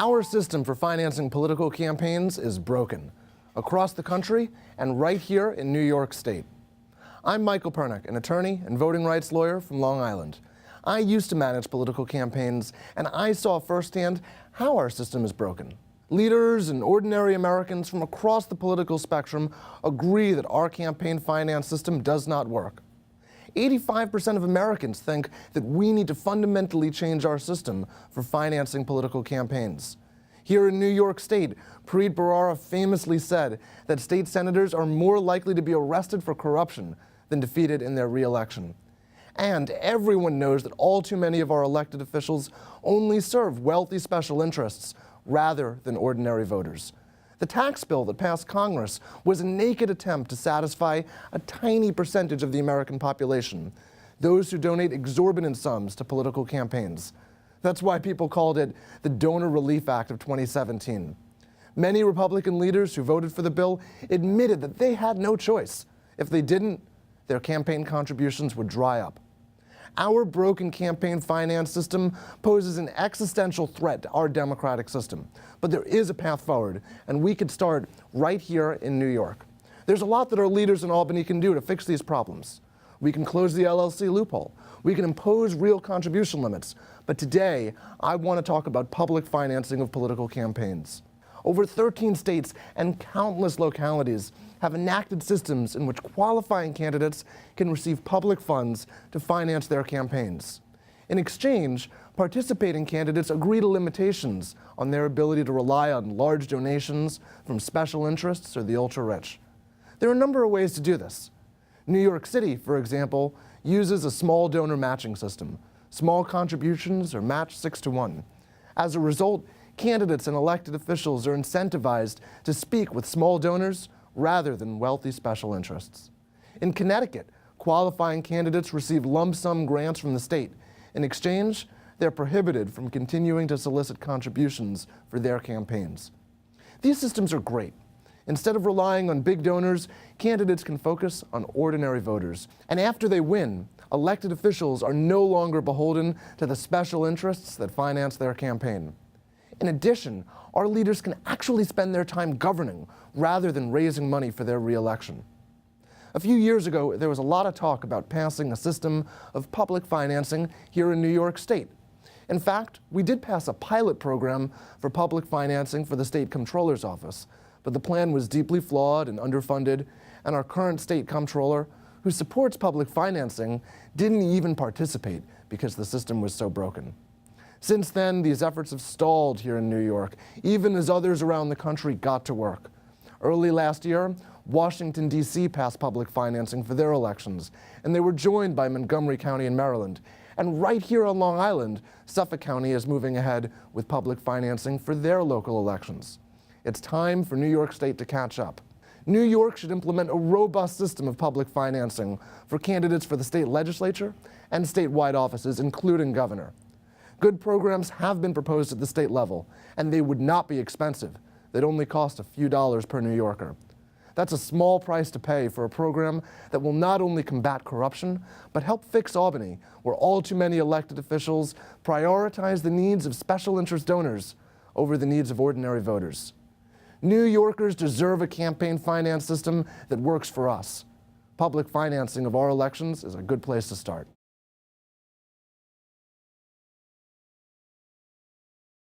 Our system for financing political campaigns is broken across the country and right here in New York State. I'm Michael Pernick, an attorney and voting rights lawyer from Long Island. I used to manage political campaigns, and I saw firsthand how our system is broken. Leaders and ordinary Americans from across the political spectrum agree that our campaign finance system does not work. 85% of Americans think that we need to fundamentally change our system for financing political campaigns. Here in New York State, Preet Bharara famously said that state senators are more likely to be arrested for corruption than defeated in their re-election. And everyone knows that all too many of our elected officials only serve wealthy special interests rather than ordinary voters. The tax bill that passed Congress was a naked attempt to satisfy a tiny percentage of the American population, those who donate exorbitant sums to political campaigns. That's why people called it the Donor Relief Act of 2017. Many Republican leaders who voted for the bill admitted that they had no choice. If they didn't, their campaign contributions would dry up. Our broken campaign finance system poses an existential threat to our democratic system. But there is a path forward, and we could start right here in New York. There's a lot that our leaders in Albany can do to fix these problems. We can close the LLC loophole. We can impose real contribution limits. But today, I want to talk about public financing of political campaigns. Over 13 states and countless localities have enacted systems in which qualifying candidates can receive public funds to finance their campaigns. In exchange, participating candidates agree to limitations on their ability to rely on large donations from special interests or the ultra-rich. There are a number of ways to do this. New York City, for example, uses a small donor matching system. Small contributions are matched 6-to-1. As a result, candidates and elected officials are incentivized to speak with small donors rather than wealthy special interests. In Connecticut, qualifying candidates receive lump sum grants from the state. In exchange, they're prohibited from continuing to solicit contributions for their campaigns. These systems are great. Instead of relying on big donors, candidates can focus on ordinary voters. And after they win, elected officials are no longer beholden to the special interests that finance their campaign. In addition, our leaders can actually spend their time governing rather than raising money for their re-election. A few years ago, there was a lot of talk about passing a system of public financing here in New York State. In fact, we did pass a pilot program for public financing for the state comptroller's office, but the plan was deeply flawed and underfunded, and our current state comptroller, who supports public financing, didn't even participate because the system was so broken. Since then, these efforts have stalled here in New York, even as others around the country got to work. Early last year, Washington, D.C. passed public financing for their elections, and they were joined by Montgomery County in Maryland. And right here on Long Island, Suffolk County is moving ahead with public financing for their local elections. It's time for New York State to catch up. New York should implement a robust system of public financing for candidates for the state legislature and statewide offices, including governor. Good programs have been proposed at the state level, and they would not be expensive. They'd only cost a few dollars per New Yorker. That's a small price to pay for a program that will not only combat corruption, but help fix Albany, where all too many elected officials prioritize the needs of special interest donors over the needs of ordinary voters. New Yorkers deserve a campaign finance system that works for us. Public financing of our elections is a good place to start.